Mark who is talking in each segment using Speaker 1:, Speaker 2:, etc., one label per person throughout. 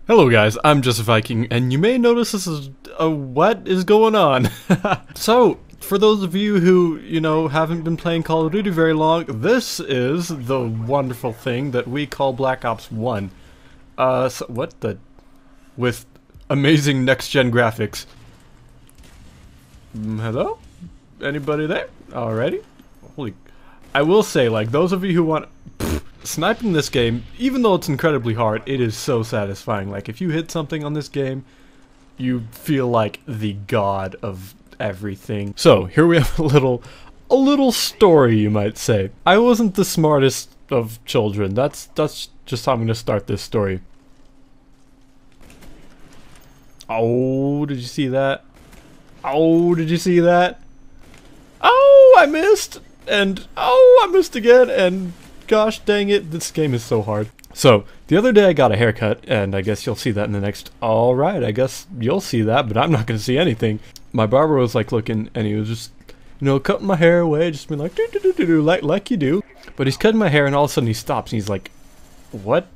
Speaker 1: Hello guys, I'm JusViking, and you may notice this is what is going on. So, for those of you who, haven't been playing Call of Duty very long, this is the wonderful thing that we call Black Ops 1. With amazing next-gen graphics. Hello? Anybody there? Alrighty? Holy... I will say, those of you who want... sniping this game, even though it's incredibly hard, it is so satisfying. If you hit something on this game, you feel like the god of everything. So, here we have a little story, you might say. I wasn't the smartest of children. That's just how I'm gonna start this story. Oh, did you see that? Oh, did you see that? Oh, I missed! And, oh, I missed again, and... gosh dang it, this game is so hard. So, the other day I got a haircut, and I guess you'll see that in the next... Alright, I guess you'll see that, but I'm not gonna see anything. My barber was looking, and he was just, cutting my hair away, just being like, do-do-do-do-do, like you do. But he's cutting my hair, and all of a sudden he stops, and he's like, what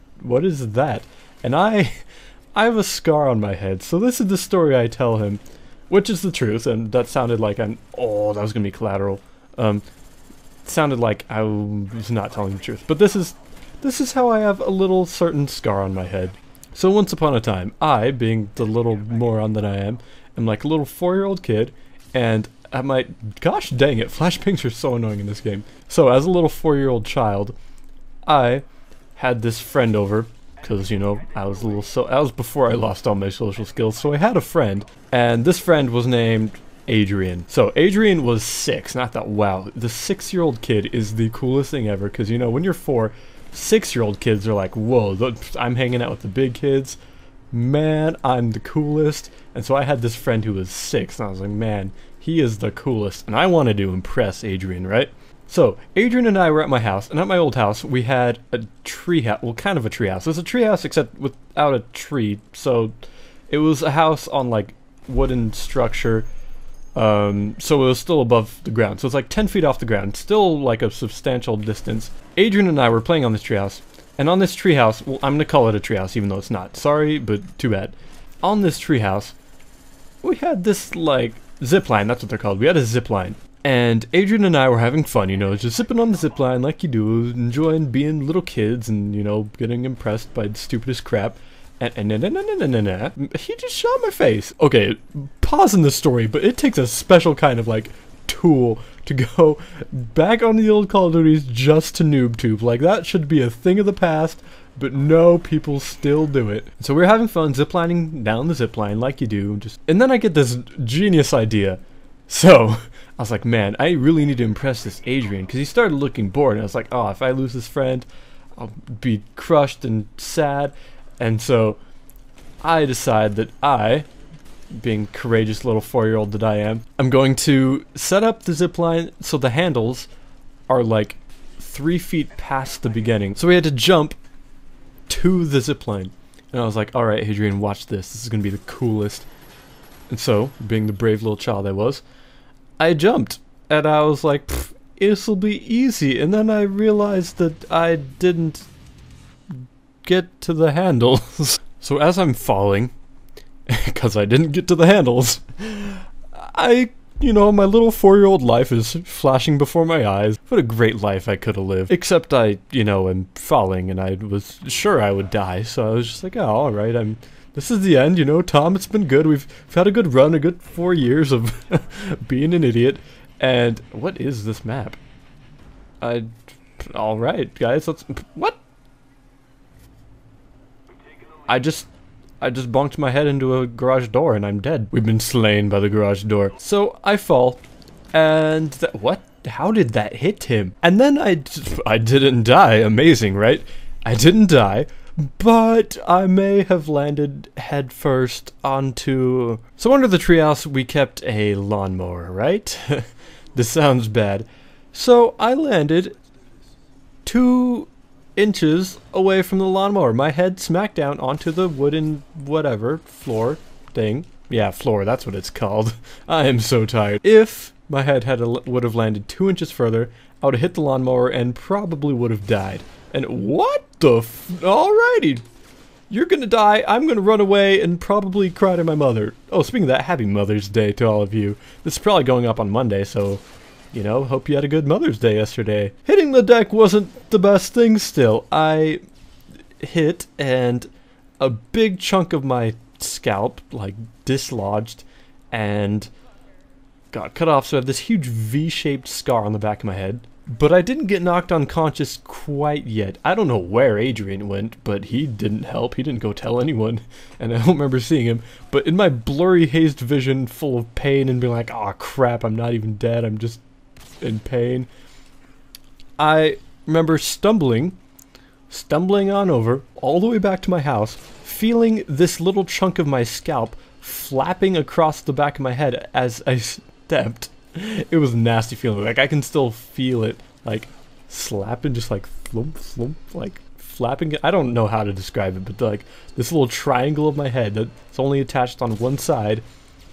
Speaker 1: is that? And I have a scar on my head, so this is the story I tell him, which is the truth, and that sounded like oh, that was gonna be collateral. Sounded like I was not telling the truth, but this is how I have a little certain scar on my head. So once upon a time, I, being the little moron that I am like a little 4-year-old kid, and gosh dang it, flashbangs are so annoying in this game. So as a little 4-year-old child, I had this friend over, because I was before I lost all my social skills, so I had a friend, and this friend was named Adrian. So Adrian was 6, not that, wow, the 6-year-old kid is the coolest thing ever, because when you're 4, 6-year-old kids are like, whoa, I'm hanging out with the big kids, man, I'm the coolest. And so I had this friend who was 6, and I was like, man, he is the coolest, and I wanted to impress Adrian, right? So Adrian and I were at my house, and at my old house we had a tree house, well, kind of a tree house. It was a tree house except without a tree, so it was a house on wooden structure. So it was still above the ground, so it's 10 feet off the ground, still a substantial distance. Adrian and I were playing on this treehouse, and on this treehouse, well, I'm gonna call it a treehouse even though it's not, sorry, but too bad. On this treehouse, we had this zip line, that's what they're called, we had a zip line, and Adrian and I were having fun, just zipping on the zip line like you do, enjoying being little kids and, getting impressed by the stupidest crap. And he just shot my face. Okay, pausing the story, but it takes a special kind of tool to go back on the old Call of Duties just to noob tube. That should be a thing of the past, but no, people still do it. So we're having fun ziplining down the zipline like you do, and then I get this genius idea. So I was like, man, I really need to impress this Adrian, because he started looking bored, and I was like, oh, if I lose this friend, I'll be crushed and sad. And so I decide that I, being courageous little 4-year-old that I am, I'm going to set up the zipline so the handles are 3 feet past the beginning. So we had to jump to the zipline. And I was like, alright Adrian, watch this. This is going to be the coolest. And so, being the brave little child I was, I jumped. And I was like, this'll be easy. And then I realized that I didn't get to the handles. So as I'm falling, because I didn't get to the handles, my little 4-year-old life is flashing before my eyes. What a great life I could have lived. Except I, am falling, and I was sure I would die, so I was just like, oh, alright, this is the end, Tom, it's been good. We've had a good run, a good 4 years of being an idiot. And what is this map? Alright, guys, what? I just bonked my head into a garage door and I'm dead. We've been slain by the garage door. So I fall, and what? How did that hit him? And then I didn't die. Amazing, right? I didn't die, but I may have landed head first onto... So under the treehouse we kept a lawnmower, right? This sounds bad. So I landed 2 inches away from the lawnmower. My head smacked down onto the wooden whatever floor thing. Yeah, floor, that's what it's called. I am so tired. If my head would have landed 2 inches further, I would have hit the lawnmower and probably would have died. And what the alrighty. You're gonna die, I'm gonna run away, and probably cry to my mother. Oh, speaking of that, happy Mother's Day to all of you. This is probably going up on Monday, so, you know, hope you had a good Mother's Day yesterday. Hitting the deck wasn't the best thing still. I hit, and a big chunk of my scalp, like, dislodged, and got cut off, so I have this huge V-shaped scar on the back of my head. But I didn't get knocked unconscious quite yet. I don't know where Adrian went, but he didn't help. He didn't go tell anyone, and I don't remember seeing him. But in my blurry, hazed vision, full of pain, and being like, "Aw, crap, I'm not even dead, I'm just in pain," I remember stumbling on over, all the way back to my house, feeling this little chunk of my scalp flapping across the back of my head as I stepped. It was a nasty feeling. Like, I can still feel it, like, slapping, just like thump, thump, like flapping. I don't know how to describe it, but like this little triangle of my head that's only attached on one side,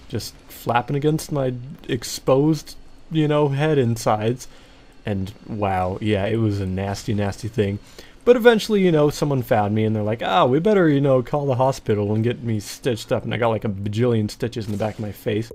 Speaker 1: just flapping against my exposed, you know, head insides. And wow, yeah, it was a nasty, nasty thing. But eventually, you know, someone found me and they're like, "Oh, we better, you know, call the hospital and get me stitched up." And I got like a bajillion stitches in the back of my face.